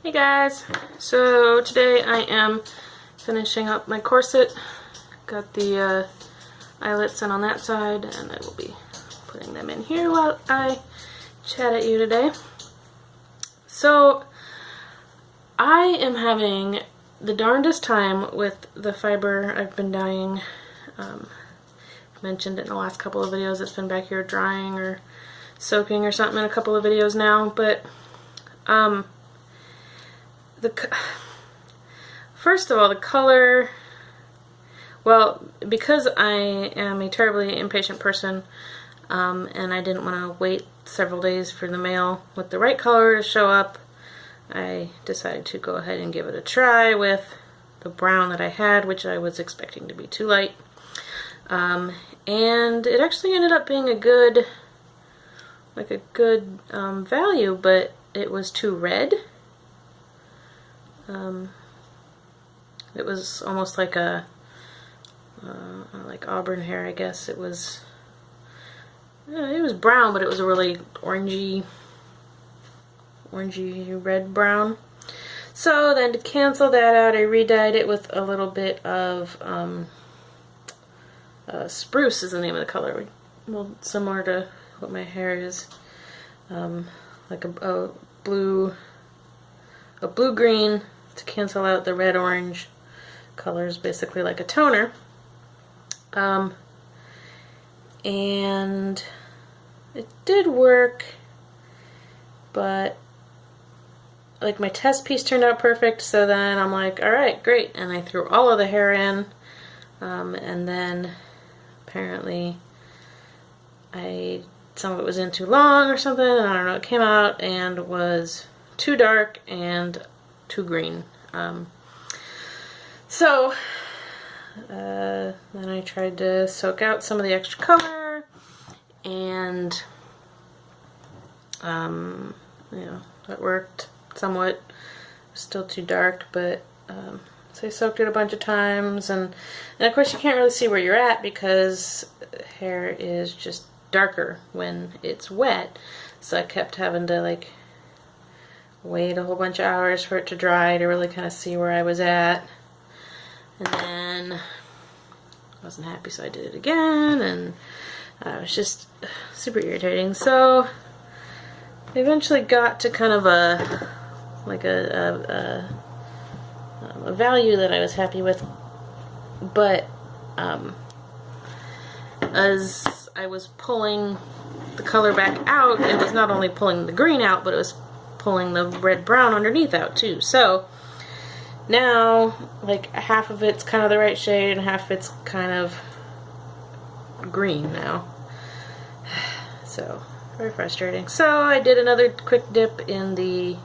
Hey guys, so today I am finishing up my corset. Got the eyelets in on that side, and I will be putting them in here while I chat at you today. So I am having the darndest time with the fiber I've been dyeing. I've mentioned it in the last couple of videos. It's been back here drying or soaking or something in a couple of videos now, but first of all, the color, well, because I am a terribly impatient person, and I didn't want to wait several days for the mail with the right color to show up, I decided to go ahead and give it a try with the brown that I had, which I was expecting to be too light. And it actually ended up being a good value, but it was too red. It was almost like a like auburn hair, I guess. It was brown, but it was a really orangey red brown. So then to cancel that out, I redyed it with a little bit of spruce is the name of the color, a little similar to what my hair is, like a blue-green to cancel out the red-orange colors, basically like a toner. And it did work, but like my test piece turned out perfect, so then I'm like, alright, great, and I threw all of the hair in, and then apparently some of it was in too long or something, and I don't know, it came out and was too dark and too green. So then I tried to soak out some of the extra color, and you know, that worked somewhat. Still too dark, but so I soaked it a bunch of times, and of course you can't really see where you're at because hair is just darker when it's wet, so I kept having to like wait a whole bunch of hours for it to dry to really kind of see where I was at. And then I wasn't happy, so I did it again, and it was just super irritating. So I eventually got to kind of a value that I was happy with, but as I was pulling the color back out, it was not only pulling the green out, but it was pulling the red-brown underneath out too. So now, like, half of it's kind of the right shade and half it's kind of green now. So very frustrating. So I did another quick dip in the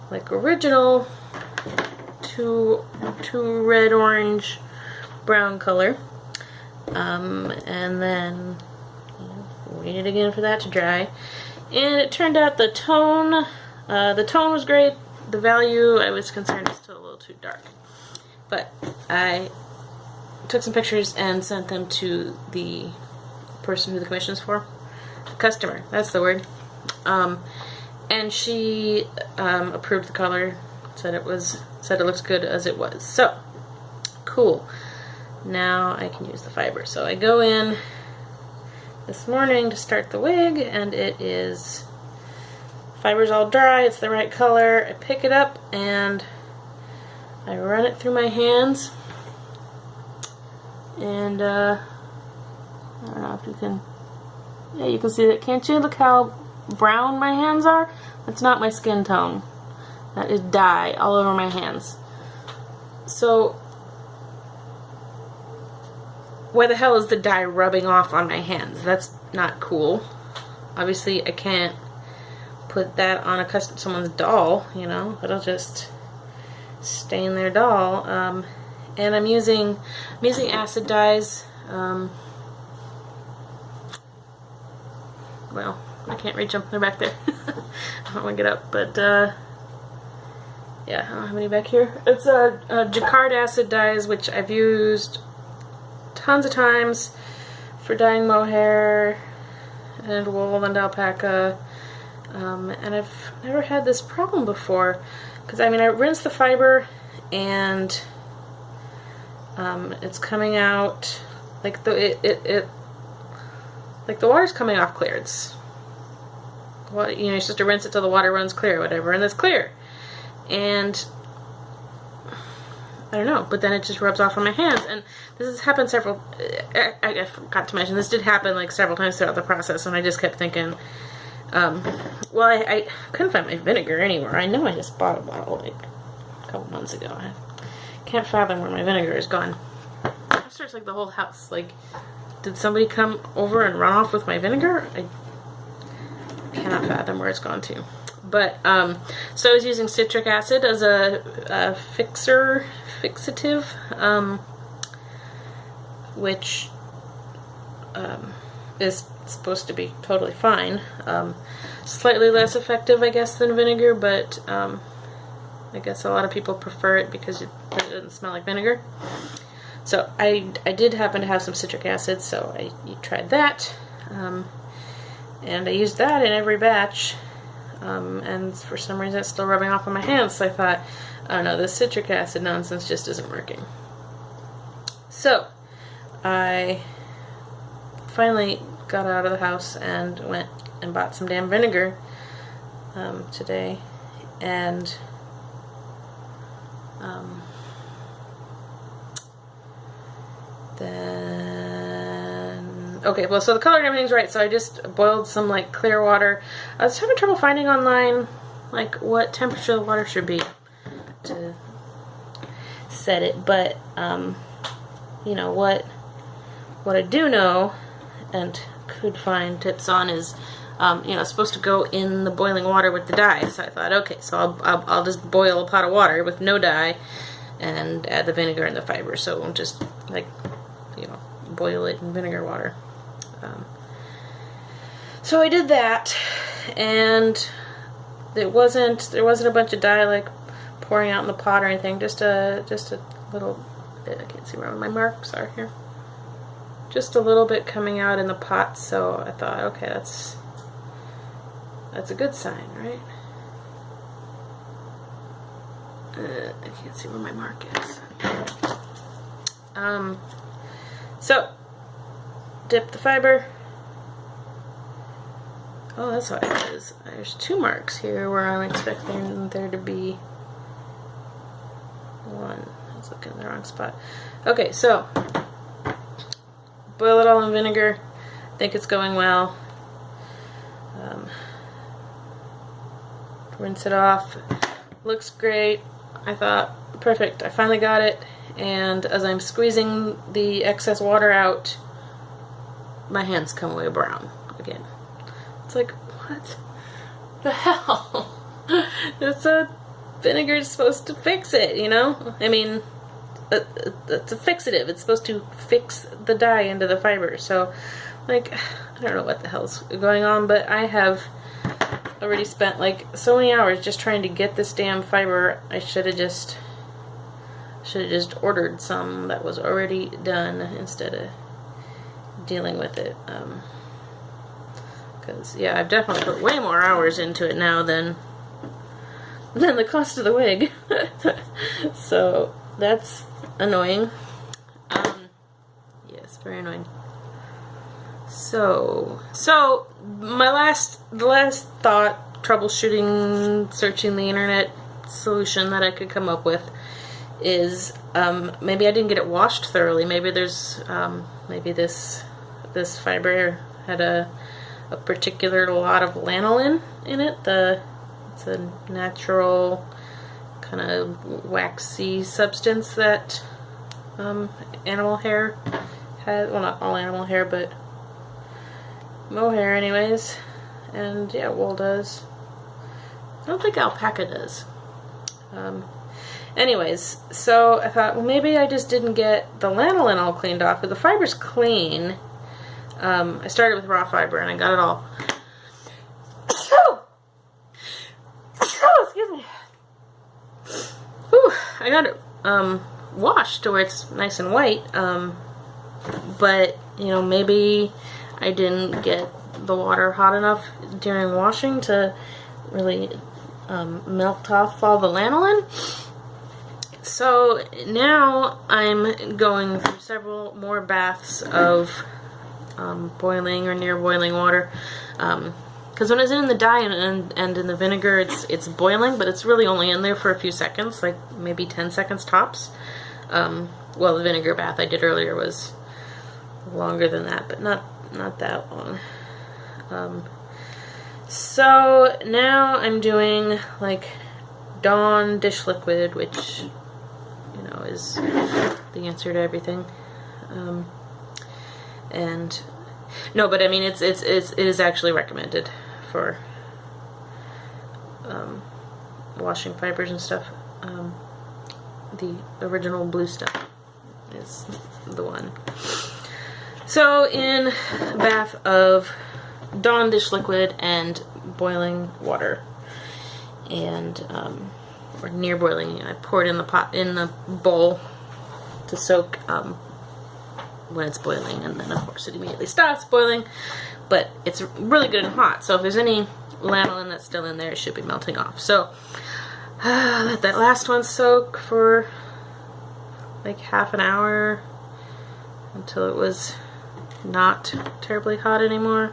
like original two red, orange, brown color, and then waited again for that to dry. And it turned out the tone was great. The value, I was concerned, is still a little too dark. But I took some pictures and sent them to the person who the commission is for. The customer, that's the word. And she approved the color, said it looks good as it was. So, cool. Now I can use the fiber. So I go in this morning to start the wig, and it is, fiber's all dry, it's the right color. I pick it up and I run it through my hands, and I don't know if you can, yeah, you can see that, can't you? Look how brown my hands are. That's not my skin tone. That is dye all over my hands. So why the hell is the dye rubbing off on my hands? That's not cool. Obviously I can't put that on someone's doll, you know. It'll just stain their doll. And I'm using acid dyes. Well, I can't reach them. They're back there. I don't want to get up, but yeah, I don't have any back here. It's a Jacquard acid dyes, which I've used tons of times for dyeing mohair and wool and alpaca And I've never had this problem before, because I mean I rinsed the fiber and it's coming out like the water's coming off clear. It's what, you know, you're supposed to rinse it till the water runs clear or whatever, and it's clear. And I don't know, but then it just rubs off on my hands, and this has happened several. I forgot to mention this did happen like several times throughout the process, and I just kept thinking, well, I couldn't find my vinegar anywhere. I know I just bought a bottle like a couple months ago. I can't fathom where my vinegar is gone. I searched like the whole house. Like, did somebody come over and run off with my vinegar? I cannot fathom where it's gone to. But, so I was using citric acid as a fixative, which is supposed to be totally fine. Slightly less effective, I guess, than vinegar, but I guess a lot of people prefer it because it doesn't smell like vinegar. So I did happen to have some citric acid, so I tried that. And I used that in every batch. And for some reason it's still rubbing off on my hands, so I thought, I don't know, this citric acid nonsense just isn't working. So I finally got out of the house and went and bought some damn vinegar today, and then, okay, well, so the color and everything's right, so I just boiled some, like, clear water. I was having trouble finding online, like, what temperature the water should be to set it, but, you know, what I do know, and could find tips on, is, you know, it's supposed to go in the boiling water with the dye, so I thought, okay, so I'll just boil a pot of water with no dye, and add the vinegar and the fiber, so it won't just, like, you know, boil it in vinegar water. So I did that, and there wasn't a bunch of dye like pouring out in the pot or anything. Just a little bit. I can't see where my marks are here. Just a little bit coming out in the pot. So I thought, okay, that's a good sign, right? I can't see where my mark is. So dip the fiber. Oh, that's what it is. There's two marks here where I'm expecting there to be one. I was looking in the wrong spot. Okay, so boil it all in vinegar. I think it's going well. Rinse it off. Looks great. I thought, perfect. I finally got it. And as I'm squeezing the excess water out, my hands come away brown again. It's like, what the hell? It's vinegar's supposed to fix it, you know? I mean, it's a fixative. It's supposed to fix the dye into the fiber. So, like, I don't know what the hell's going on, but I have already spent, like, so many hours just trying to get this damn fiber. I should have just ordered some that was already done instead of dealing with it. Because, yeah, I've definitely put way more hours into it now than the cost of the wig. So that's annoying. Yes, very annoying. So the last thought, troubleshooting, searching the internet solution that I could come up with is maybe I didn't get it washed thoroughly. Maybe there's maybe this fiber had a particular lot of lanolin in it. It's a natural kind of waxy substance that animal hair has. Well, not all animal hair, but mohair anyways. And yeah, wool does. I don't think alpaca does. Anyways, so I thought, well, maybe I just didn't get the lanolin all cleaned off, but the fiber's clean. I started with raw fiber and I got it all. Excuse me. Whew, I got it washed to where it's nice and white. But you know, maybe I didn't get the water hot enough during washing to really melt off all the lanolin. So now I'm going through several more baths of boiling or near boiling water. Because when it's in the dye and in the vinegar, it's boiling, but it's really only in there for a few seconds, like maybe 10 seconds tops. Well, the vinegar bath I did earlier was longer than that, but not that long. So now I'm doing like Dawn dish liquid, which you know is the answer to everything. And no, but I mean it is actually recommended for washing fibers and stuff. The original blue stuff is the one. So in a bath of Dawn dish liquid and boiling water, and or near boiling, I pour it in the bowl to soak when it's boiling, and then of course it immediately stops boiling, but it's really good and hot, so if there's any lanolin that's still in there, it should be melting off. So let that last one soak for like half an hour until it was not terribly hot anymore.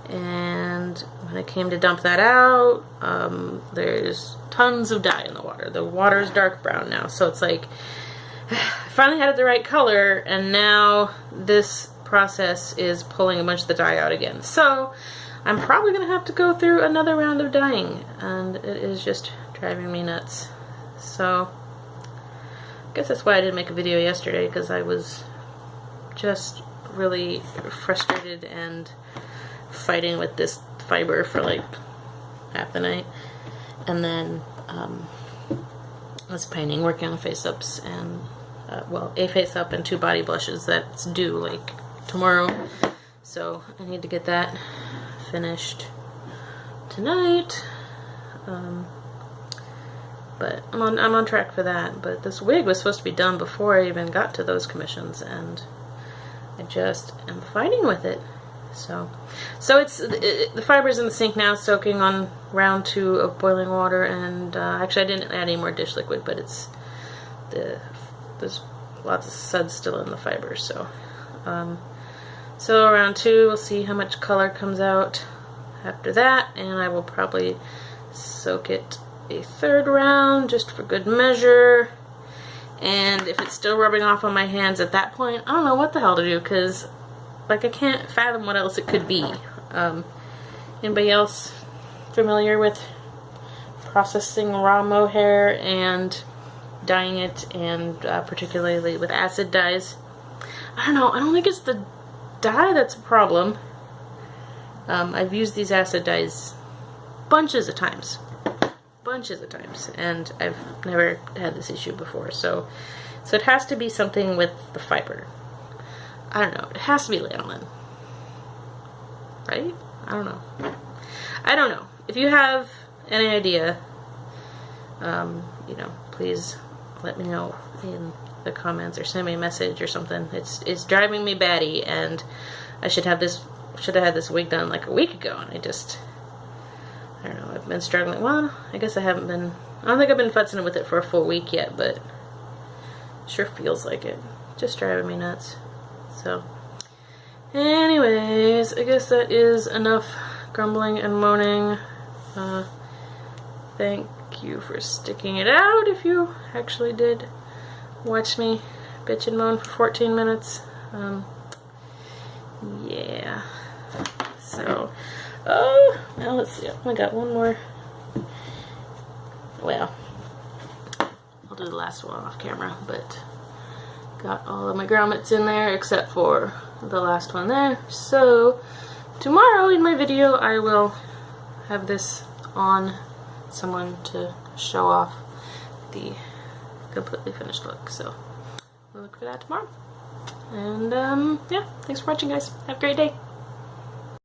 And when I came to dump that out, there's tons of dye in the water. The water is dark brown now, so it's like I finally had it the right color, and now this process is pulling a bunch of the dye out again. So I'm probably going to have to go through another round of dyeing, and it is just driving me nuts. So I guess that's why I didn't make a video yesterday, because I was just really frustrated and fighting with this fiber for like half the night. And then I was painting, working on face-ups, and well, a face-up and 2 body blushes that's due like tomorrow, so I need to get that finished tonight. But I'm on track for that. But this wig was supposed to be done before I even got to those commissions, and I just am fighting with it. So it's the fiber's in the sink now, soaking on round 2 of boiling water, and actually I didn't add any more dish liquid, but there's lots of suds still in the fiber. So so round 2, we'll see how much color comes out after that, and I will probably soak it a 3rd round just for good measure. And if it's still rubbing off on my hands at that point, I don't know what the hell to do, because like I can't fathom what else it could be. Anybody else familiar with processing raw mohair and dyeing it, and particularly with acid dyes? I don't know. I don't think it's the dye that's a problem. I've used these acid dyes bunches of times, and I've never had this issue before. So it has to be something with the fiber. I don't know. It has to be lanolin, right? I don't know. If you have any idea, you know, please let me know in the comments or send me a message or something. It's driving me batty, and I should have had this wig done like a week ago, and I don't know. I've been struggling. Well, I guess I don't think I've been futzing with it for a full week yet, but it sure feels like it. Just driving me nuts. So, anyways, I guess that is enough grumbling and moaning. Thank you for sticking it out if you actually did watch me bitch and moan for 14 minutes. Yeah. So, now let's see. I got one more. Well, I'll do the last one off camera, but got all of my grommets in there except for the last one there. So tomorrow in my video I will have this on someone to show off the completely finished look. So we'll look for that tomorrow. And yeah, thanks for watching, guys. Have a great day.